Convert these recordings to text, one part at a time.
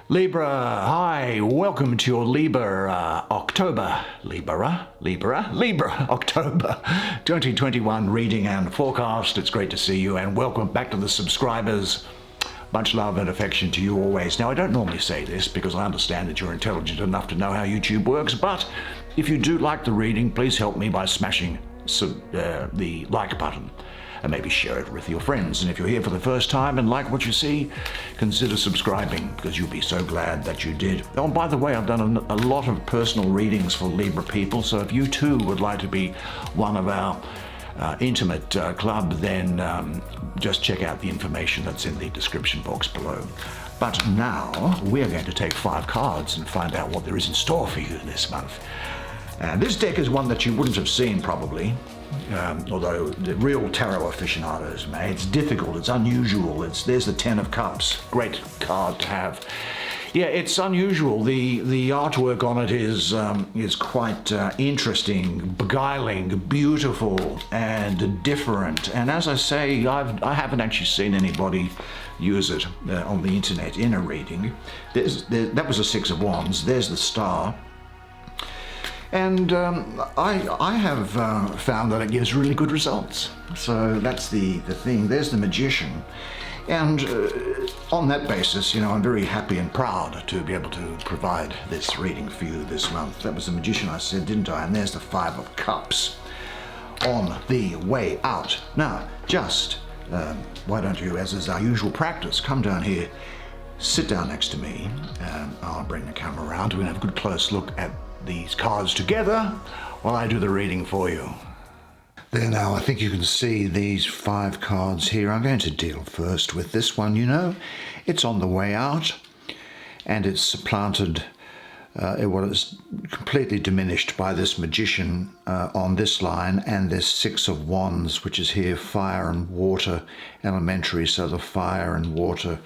Libra, hi, welcome to your Libra October, Libra October 2021 reading and forecast. It's great to see you and welcome back to the subscribers. Much love and affection to you always. Now, I don't normally say this because I understand that you're intelligent enough to know how YouTube works, but if you do like the reading, please help me by smashing the like button and maybe share it with your friends. And if you're here for the first time and like what you see, consider subscribing because you'll be so glad that you did. Oh, and by the way, I've done a lot of personal readings for Libra people, so if you too would like to be one of our intimate club, then just check out the information that's in the description box below. But now we're going to take 5 cards and find out what there is in store for you this month. This deck is one that you wouldn't have seen probably, although the real tarot aficionados may. It's difficult, it's unusual. There's the 10 of Cups, great card to have. Yeah, it's unusual. The artwork on it is quite interesting, beguiling, beautiful, and different. And as I say, I haven't actually seen anybody use it on the internet in a reading. That was a 6 of Wands. There's the Star. And I have found that it gives really good results. So that's the thing. There's the Magician. And on that basis, you know, I'm very happy and proud to be able to provide this reading for you this month. That was the Magician I said, didn't I? And there's the 5 of Cups on the way out. Now, just why don't you, as is our usual practice, come down here, sit down next to me, and I'll bring the camera around. We're going to have a good close look at these cards together while I do the reading for you. There now, I think you can see these 5 cards here. I'm going to deal first with this one. You know, it's on the way out and it's supplanted, it's completely diminished by this Magician on this line and this 6 of Wands, which is here, fire and water, elementary, so the fire and water.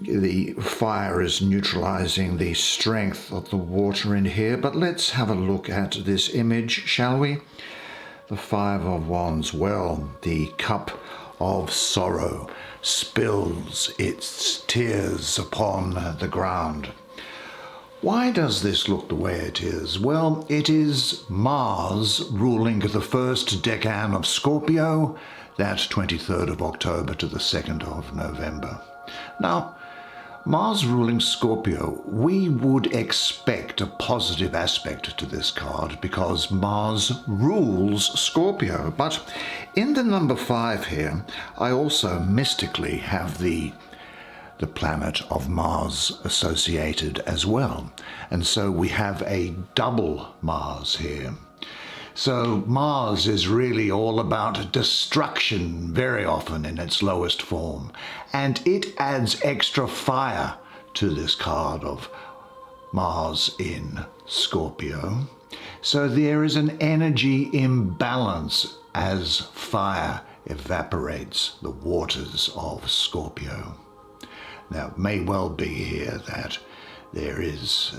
The fire is neutralizing the strength of the water in here, but let's have a look at this image, shall we? The 5 of Wands. Well, the cup of sorrow spills its tears upon the ground. Why does this look the way it is? Well, it is Mars ruling the first decan of Scorpio, that 23rd of October to the 2nd of November. Now, Mars ruling Scorpio, we would expect a positive aspect to this card because Mars rules Scorpio. But in the number 5 here, I also mystically have the planet of Mars associated as well. And so we have a double Mars here. So Mars is really all about destruction very often in its lowest form. And it adds extra fire to this card of Mars in Scorpio. So there is an energy imbalance as fire evaporates the waters of Scorpio. Now, it may well be here that there is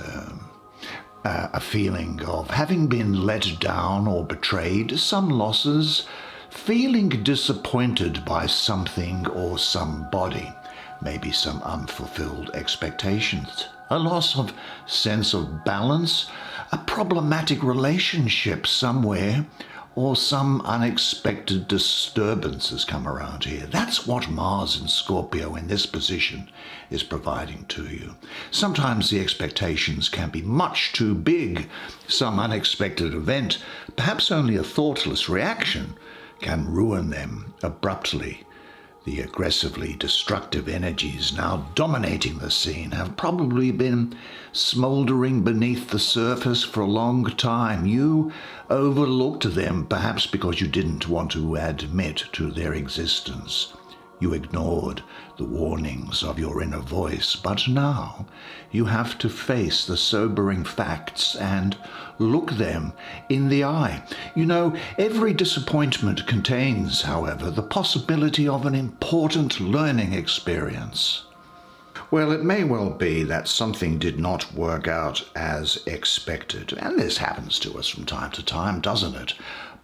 a feeling of having been let down or betrayed, some losses, feeling disappointed by something or somebody, maybe some unfulfilled expectations, a loss of sense of balance, a problematic relationship somewhere, or some unexpected disturbance has come around here. That's what Mars in Scorpio in this position is providing to you. Sometimes the expectations can be much too big. Some unexpected event, perhaps only a thoughtless reaction, can ruin them abruptly. The aggressively destructive energies now dominating the scene have probably been smouldering beneath the surface for a long time. You overlooked them, perhaps because you didn't want to admit to their existence. You ignored the warnings of your inner voice, but now you have to face the sobering facts and look them in the eye. You know, every disappointment contains, however, the possibility of an important learning experience. Well, it may well be that something did not work out as expected, and this happens to us from time to time, doesn't it?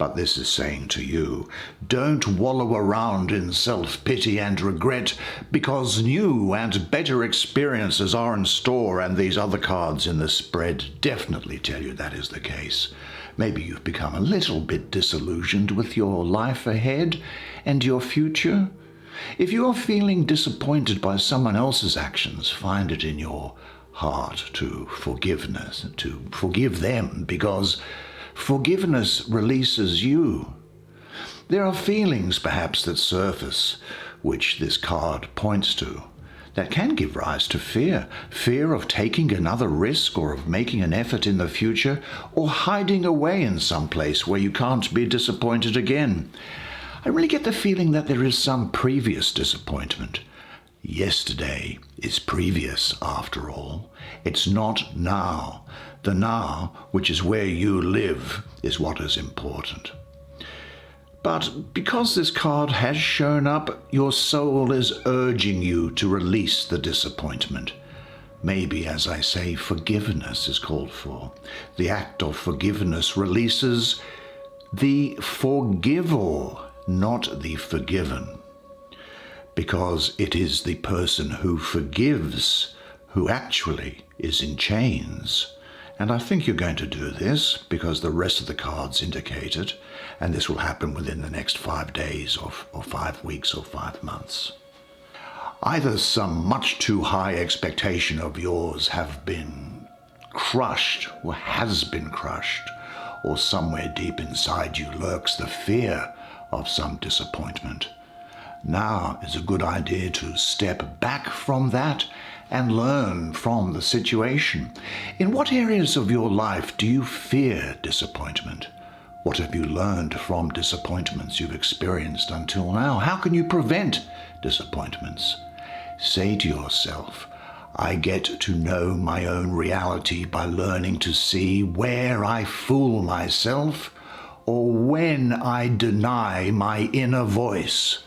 But this is saying to you, don't wallow around in self-pity and regret, because new and better experiences are in store, and these other cards in the spread definitely tell you that is the case. Maybe you've become a little bit disillusioned with your life ahead and your future. If you are feeling disappointed by someone else's actions, find it in your heart to forgive them, because forgiveness releases you. There are feelings perhaps that surface, which this card points to, that can give rise to fear. Fear of taking another risk, or of making an effort in the future, or hiding away in some place where you can't be disappointed again. I really get the feeling that there is some previous disappointment. Yesterday is previous, after all. It's not now. The now, which is where you live, is what is important. But because this card has shown up, your soul is urging you to release the disappointment. Maybe, as I say, forgiveness is called for. The act of forgiveness releases the forgiver, not the forgiven. Because it is the person who forgives who actually is in chains. And I think you're going to do this because the rest of the cards indicate it, and this will happen within the next 5 days or 5 weeks or 5 months. Either some much too high expectation of yours have been crushed or has been crushed, or somewhere deep inside you lurks the fear of some disappointment. Now is a good idea to step back from that and learn from the situation. In what areas of your life do you fear disappointment? What have you learned from disappointments you've experienced until now? How can you prevent disappointments? Say to yourself, I get to know my own reality by learning to see where I fool myself or when I deny my inner voice.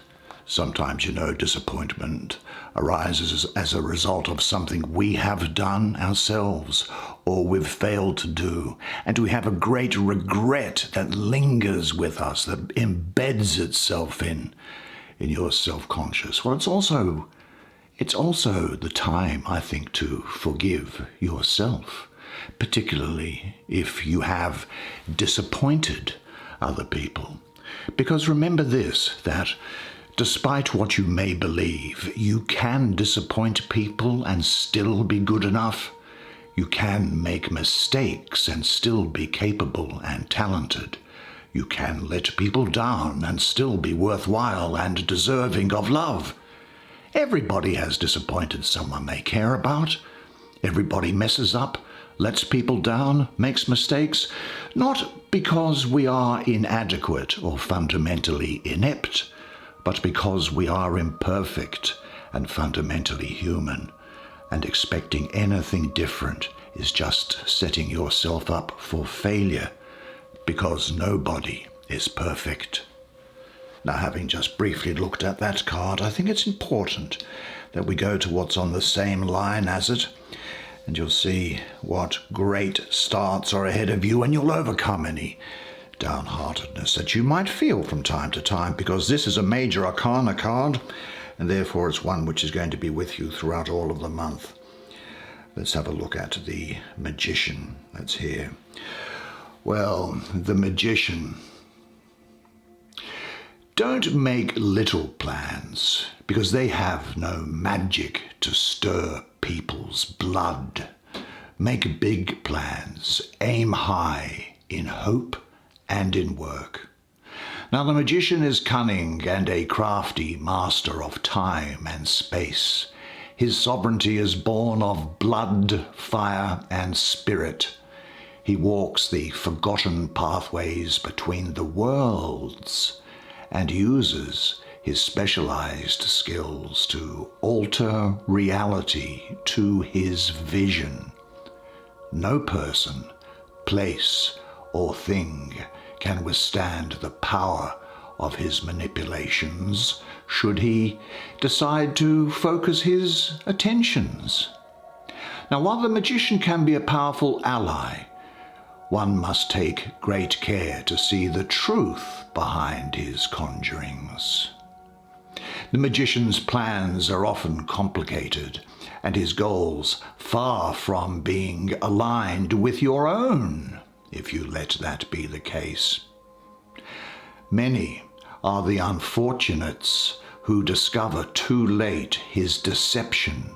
Sometimes, disappointment arises as a result of something we have done ourselves or we've failed to do, and we have a great regret that lingers with us, that embeds itself in your self-conscious. Well, it's also the time, I think, to forgive yourself, particularly if you have disappointed other people. Because remember this, that despite what you may believe, you can disappoint people and still be good enough. You can make mistakes and still be capable and talented. You can let people down and still be worthwhile and deserving of love. Everybody has disappointed someone they care about. Everybody messes up, lets people down, makes mistakes, not because we are inadequate or fundamentally inept, but because we are imperfect and fundamentally human, and expecting anything different is just setting yourself up for failure, because nobody is perfect. Now, having just briefly looked at that card, I think it's important that we go to what's on the same line as it, and you'll see what great starts are ahead of you, and you'll overcome any downheartedness that you might feel from time to time, because this is a major arcana card, and therefore it's one which is going to be with you throughout all of the month. Let's have a look at the Magician that's here. Well, the Magician. Don't make little plans, because they have no magic to stir people's blood. Make big plans, aim high in hope and in work. Now, the Magician is cunning and a crafty master of time and space. His sovereignty is born of blood, fire, and spirit. He walks the forgotten pathways between the worlds and uses his specialized skills to alter reality to his vision. No person, place, or thing can withstand the power of his manipulations should he decide to focus his attentions. Now, while the Magician can be a powerful ally, one must take great care to see the truth behind his conjurings. The magician's plans are often complicated, and his goals far from being aligned with your own, if you let that be the case. Many are the unfortunates who discover too late his deception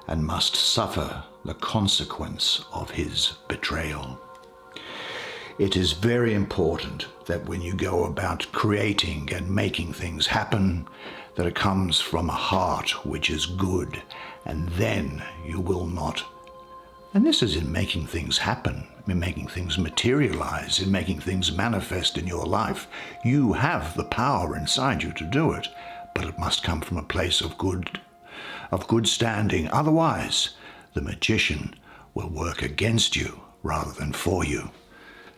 and must suffer the consequence of his betrayal. It is very important that when you go about creating and making things happen, that it comes from a heart which is good, and then you will not. And this is in making things happen, in making things materialize, in making things manifest in your life. You have the power inside you to do it, but it must come from a place of good standing. Otherwise, the magician will work against you rather than for you.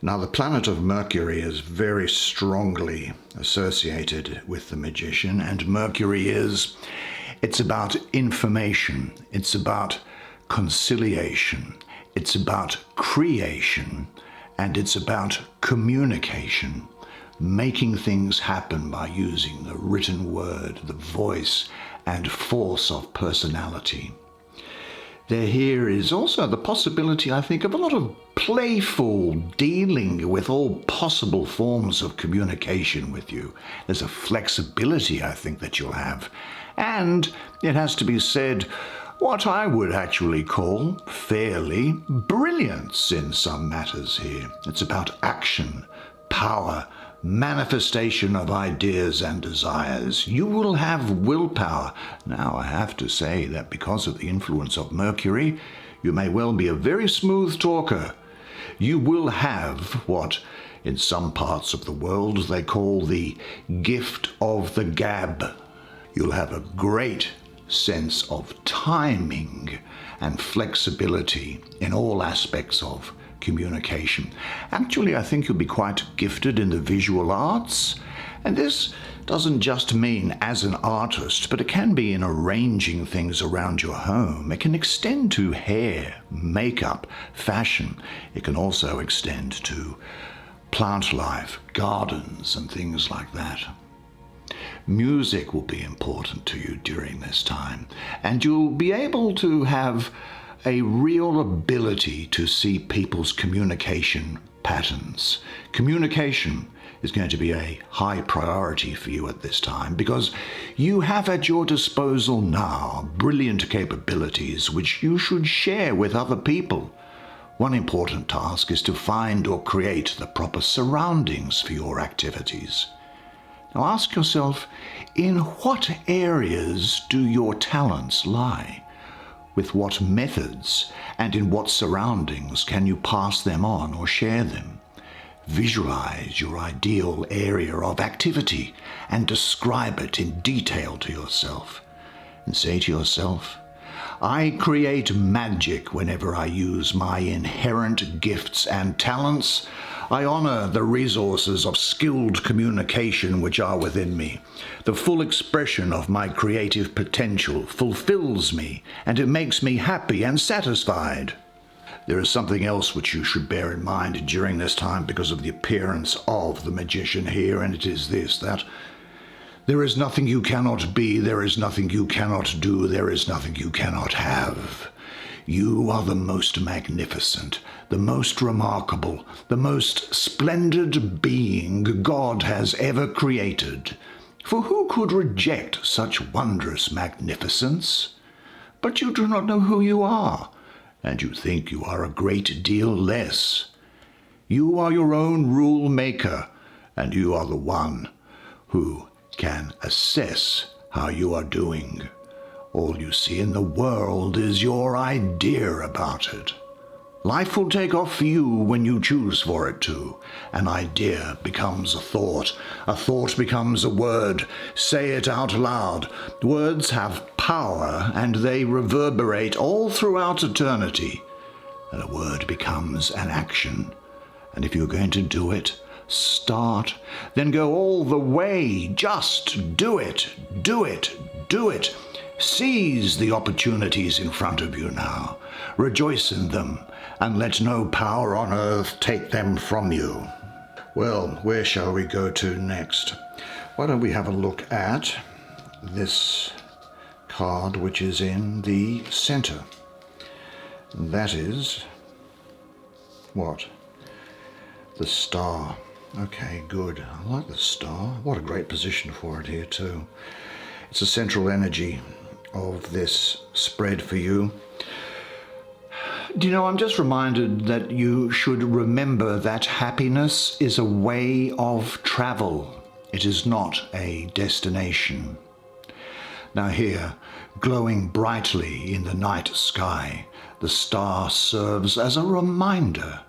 Now, the planet of Mercury is very strongly associated with the magician, and Mercury it's about information, it's about conciliation, it's about creation, and it's about communication, making things happen by using the written word, the voice, and force of personality. Here is also the possibility, I think, of a lot of playful dealing with all possible forms of communication with you. There's a flexibility, I think, that you'll have. And it has to be said, what I would actually call fairly brilliance in some matters here. It's about action, power, manifestation of ideas and desires. You will have willpower. Now, I have to say that because of the influence of Mercury, you may well be a very smooth talker. You will have what in some parts of the world they call the gift of the gab. You'll have a great sense of timing and flexibility in all aspects of communication. Actually, I think you'll be quite gifted in the visual arts, and this doesn't just mean as an artist, but it can be in arranging things around your home. It can extend to hair, makeup, fashion. It can also extend to plant life, gardens, and things like that. Music will be important to you during this time, and you'll be able to have a real ability to see people's communication patterns. Communication is going to be a high priority for you at this time because you have at your disposal now brilliant capabilities which you should share with other people. One important task is to find or create the proper surroundings for your activities. Now ask yourself, in what areas do your talents lie? With what methods and in what surroundings can you pass them on or share them? Visualize your ideal area of activity and describe it in detail to yourself. And say to yourself, I create magic whenever I use my inherent gifts and talents. I honor the resources of skilled communication which are within me. The full expression of my creative potential fulfills me, and it makes me happy and satisfied. There is something else which you should bear in mind during this time because of the appearance of the magician here, and it is this, that there is nothing you cannot be, there is nothing you cannot do, there is nothing you cannot have. You are the most magnificent, the most remarkable, the most splendid being God has ever created. For who could reject such wondrous magnificence? But you do not know who you are, and you think you are a great deal less. You are your own rule maker, and you are the one who can assess how you are doing. All you see in the world is your idea about it. Life will take off for you when you choose for it to. An idea becomes a thought becomes a word. Say it out loud. Words have power and they reverberate all throughout eternity. And a word becomes an action. And if you're going to do it, start, then go all the way. Just do it, do it, do it. Seize the opportunities in front of you now. Rejoice in them, and let no power on earth take them from you. Well, where shall we go to next? Why don't we have a look at this card which is in the center? That is what? The star. Okay, good. I like the star. What a great position for it here too. It's a central energy of this spread for you. Do you know, I'm just reminded that you should remember that happiness is a way of travel. It is not a destination. Now here, glowing brightly in the night sky, the star serves as a reminder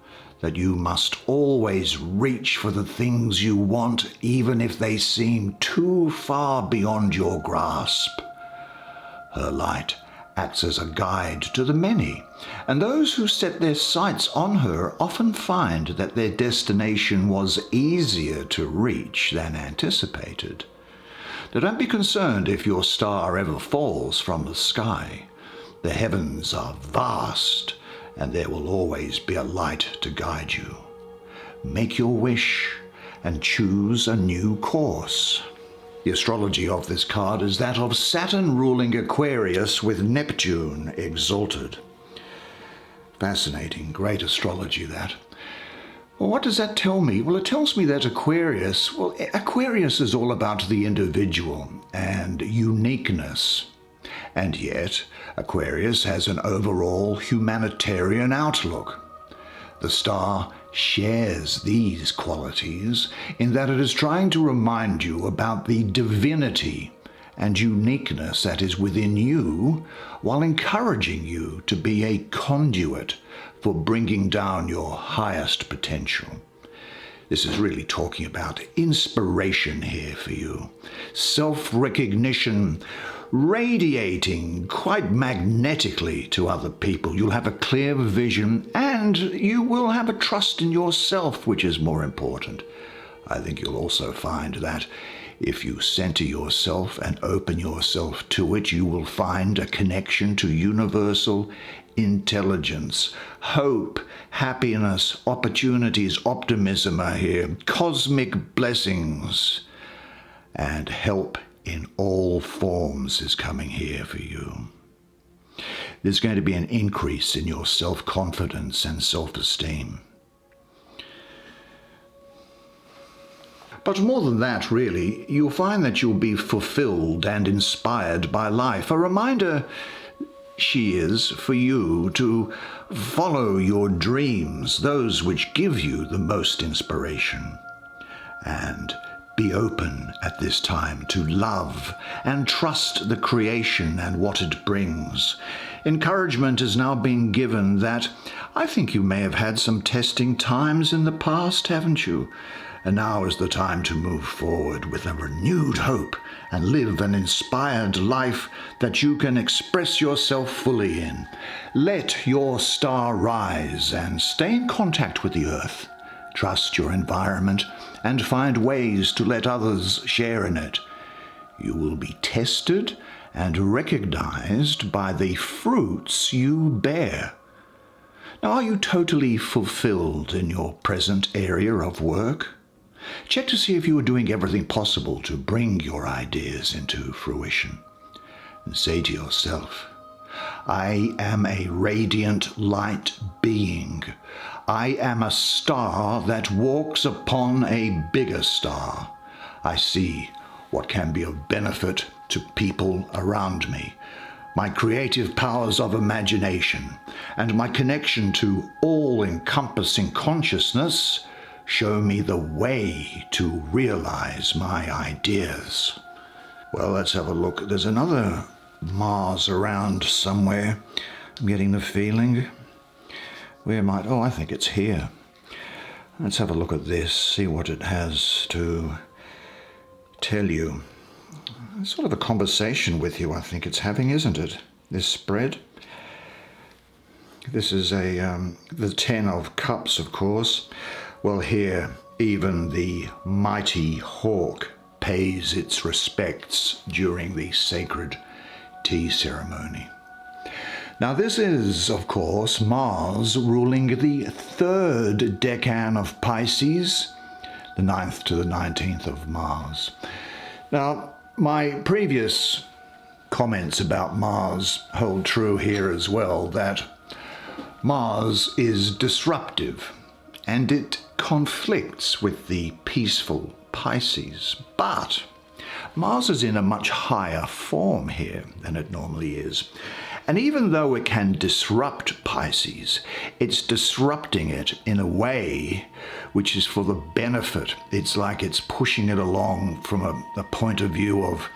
that you must always reach for the things you want, even if they seem too far beyond your grasp. Her light acts as a guide to the many, and those who set their sights on her often find that their destination was easier to reach than anticipated. Now, don't be concerned if your star ever falls from the sky. The heavens are vast, and there will always be a light to guide you. Make your wish and choose a new course. The astrology of this card is that of Saturn ruling Aquarius with Neptune exalted. Fascinating, great astrology that. Well, what does that tell me? Well, it tells me that Aquarius is all about the individual and uniqueness. And yet, Aquarius has an overall humanitarian outlook. The star shares these qualities in that it is trying to remind you about the divinity and uniqueness that is within you, while encouraging you to be a conduit for bringing down your highest potential. This is really talking about inspiration here for you. Self-recognition radiating quite magnetically to other people. You'll have a clear vision and you will have a trust in yourself, which is more important. I think you'll also find that if you center yourself and open yourself to it, you will find a connection to universal intelligence. Hope, happiness, opportunities, optimism are here. Cosmic blessings and help in all forms is coming here for you. There's going to be an increase in your self-confidence and self-esteem. But more than that, really, you'll find that you'll be fulfilled and inspired by life. A reminder she is for you to follow your dreams, those which give you the most inspiration, and be open at this time to love and trust the creation and what it brings. Encouragement is now being given that I think you may have had some testing times in the past, haven't you? And now is the time to move forward with a renewed hope and live an inspired life that you can express yourself fully in. Let your star rise and stay in contact with the earth. Trust your environment and find ways to let others share in it. You will be tested and recognized by the fruits you bear. Now, are you totally fulfilled in your present area of work? Check to see if you are doing everything possible to bring your ideas into fruition. And say to yourself, I am a radiant light being. I am a star that walks upon a bigger star. I see what can be of benefit to people around me. My creative powers of imagination and my connection to all-encompassing consciousness show me the way to realize my ideas. Well, let's have a look. There's another Mars around somewhere. I'm getting the feeling. Where might... Oh, I think it's here. Let's have a look at this, see what it has to tell you. It's sort of a conversation with you, I think it's having, isn't it? This spread. This is the 10 of Cups, of course. Well, here, even the mighty hawk pays its respects during the sacred tea ceremony. Now this is, of course, Mars ruling the third decan of Pisces, the 9th to the 19th of Mars. Now, my previous comments about Mars hold true here as well, that Mars is disruptive and it conflicts with the peaceful Pisces. But Mars is in a much higher form here than it normally is. And even though it can disrupt Pisces, it's disrupting it in a way which is for the benefit. It's like it's pushing it along from a point of view of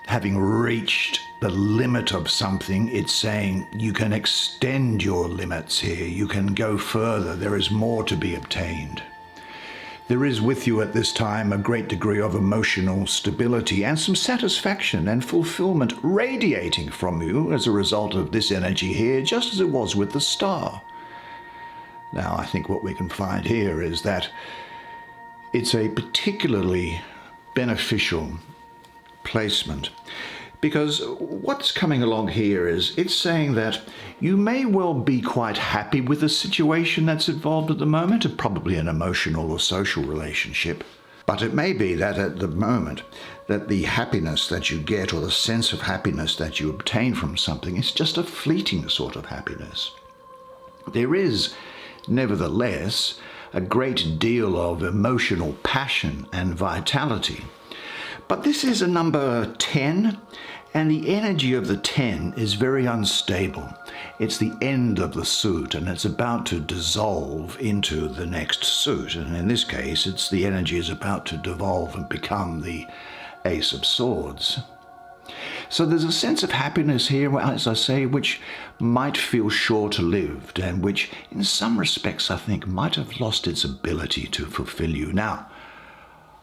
having reached the limit of something. It's saying you can extend your limits here. You can go further. There is more to be obtained. There is with you at this time a great degree of emotional stability and some satisfaction and fulfillment radiating from you as a result of this energy here, just as it was with the star. Now, I think what we can find here is that it's a particularly beneficial placement, because what's coming along here is it's saying that you may well be quite happy with the situation that's involved at the moment, probably an emotional or social relationship. But it may be that at the moment that the happiness that you get or the sense of happiness that you obtain from something is just a fleeting sort of happiness. There is, nevertheless, a great deal of emotional passion and vitality. But this is a number 10, and the energy of the 10 is very unstable. It's the end of the suit, and it's about to dissolve into the next suit. And in this case, it's the energy is about to devolve and become the Ace of Swords. So there's a sense of happiness here, as I say, which might feel short-lived, and which in some respects I think might have lost its ability to fulfill you. Now,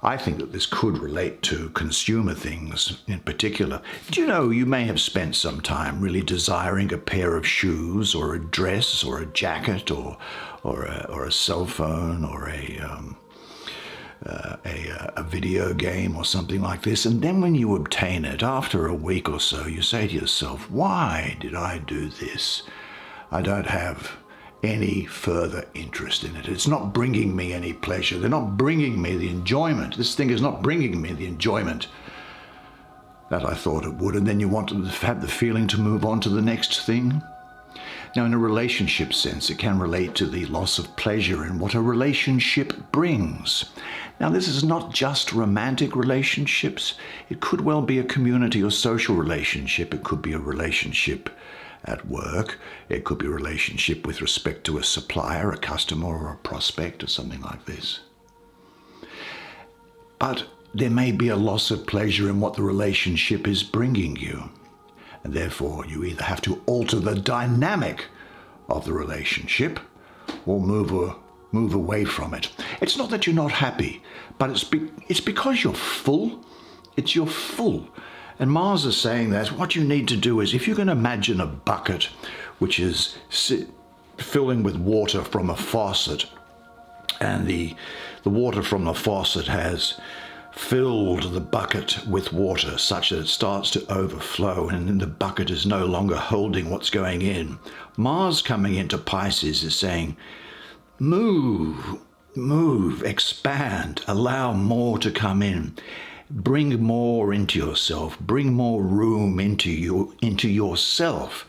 I think that this could relate to consumer things in particular. Do you know, you may have spent some time really desiring a pair of shoes or a dress or a jacket or a cell phone or a video game or something like this. And then when you obtain it, after a week or so, you say to yourself, why did I do this? I don't have any further interest in it. It's not bringing me any pleasure. They're not bringing me the enjoyment. This thing is not bringing me the enjoyment that I thought it would. And then you want to have the feeling to move on to the next thing. Now, in a relationship sense, it can relate to the loss of pleasure in what a relationship brings. Now, this is not just romantic relationships. It could well be a community or social relationship. It could be a relationship at work. It could be a relationship with respect to a supplier, a customer, or a prospect, or something like this. But there may be a loss of pleasure in what the relationship is bringing you. And therefore, you either have to alter the dynamic of the relationship or move away from it. It's not that you're not happy, but it's because you're full. You're full. And Mars is saying that what you need to do is, if you can imagine a bucket which is filling with water from a faucet, and the water from the faucet has filled the bucket with water such that it starts to overflow and then the bucket is no longer holding what's going in. Mars coming into Pisces is saying, move, expand, allow more to come in. Bring more into yourself, bring more room into yourself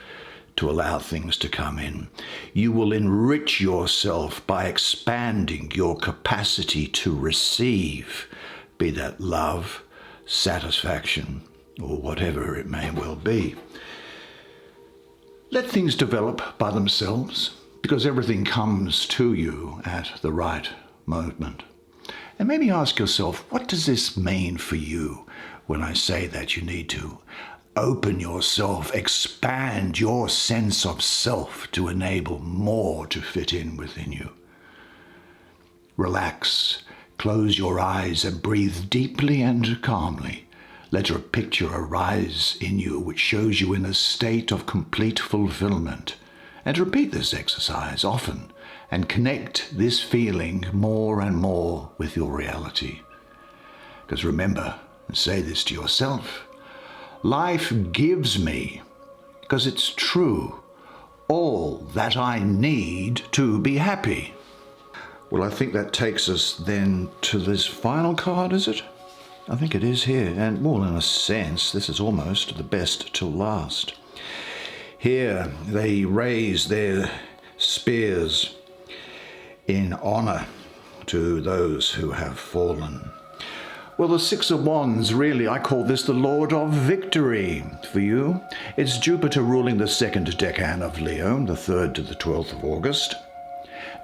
to allow things to come in. You will enrich yourself by expanding your capacity to receive, be that love, satisfaction, or whatever it may well be. Let things develop by themselves, because everything comes to you at the right moment. And maybe ask yourself, what does this mean for you when I say that you need to open yourself, expand your sense of self to enable more to fit in within you? Relax, close your eyes and breathe deeply and calmly. Let a picture arise in you which shows you in a state of complete fulfillment. And repeat this exercise often, and connect this feeling more and more with your reality. Because remember, and say this to yourself, Life gives me, because it's true, all that I need to be happy. Well, I think that takes us then to this final card, is it? I think it is here. And, well, in a sense, this is almost the best till last. Here they raise their spears in honor to those who have fallen. Well, the Six of Wands, really, I call this the Lord of Victory for you. It's Jupiter ruling the second decan of Leo, the 3rd to the 12th of August.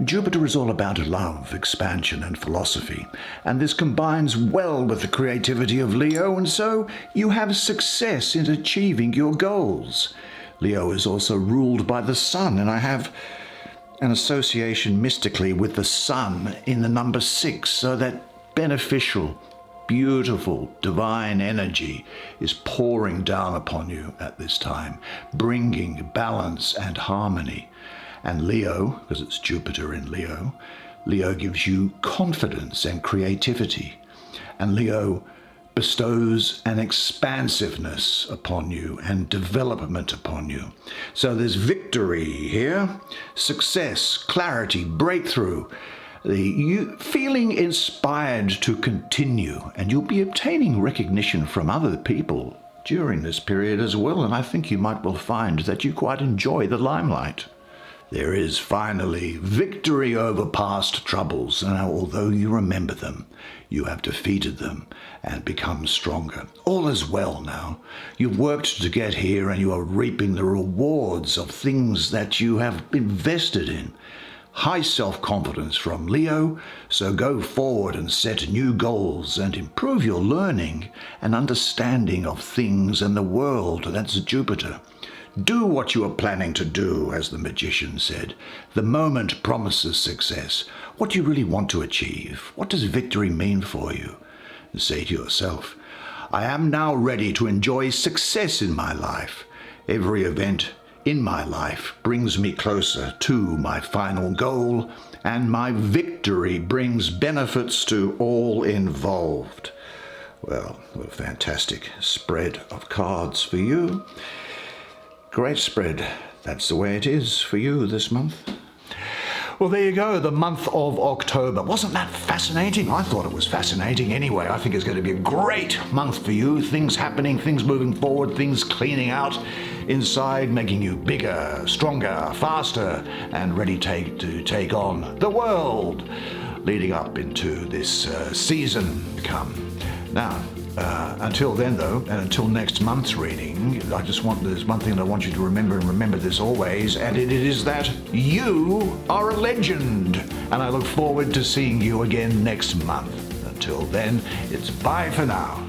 Jupiter is all about love, expansion, and philosophy, and this combines well with the creativity of Leo, and so you have success in achieving your goals. Leo is also ruled by the Sun, and I have an association mystically with the Sun in the number 6, so that beneficial, beautiful, divine energy is pouring down upon you at this time, bringing balance and harmony. And Leo, because it's Jupiter in Leo, Leo gives you confidence and creativity. And Leo bestows an expansiveness upon you and development upon you. So there's victory here, success, clarity, breakthrough, you feeling inspired to continue, and you'll be obtaining recognition from other people during this period as well, and I think you might well find that you quite enjoy the limelight. There is finally victory over past troubles, and although you remember them, you have defeated them and become stronger. All is well now. You've worked to get here, and you are reaping the rewards of things that you have invested in. High self-confidence from Leo, so go forward and set new goals and improve your learning and understanding of things and the world. That's Jupiter. Do what you are planning to do, as the magician said. The moment promises success. What do you really want to achieve? What does victory mean for you? And say to yourself, I am now ready to enjoy success in my life. Every event in my life brings me closer to my final goal, and my victory brings benefits to all involved. Well, what a fantastic spread of cards for you. Great spread. That's the way it is for you this month. Well, there you go, the month of October. Wasn't that fascinating? I thought it was fascinating anyway. I think it's going to be a great month for you. Things happening, things moving forward, things cleaning out inside, making you bigger, stronger, faster, and ready to take on the world, leading up into this season to come. Now, until then, though, and until next month's reading, there's one thing that I want you to remember, and remember this always, and it is that you are a legend. And I look forward to seeing you again next month. Until then, it's bye for now.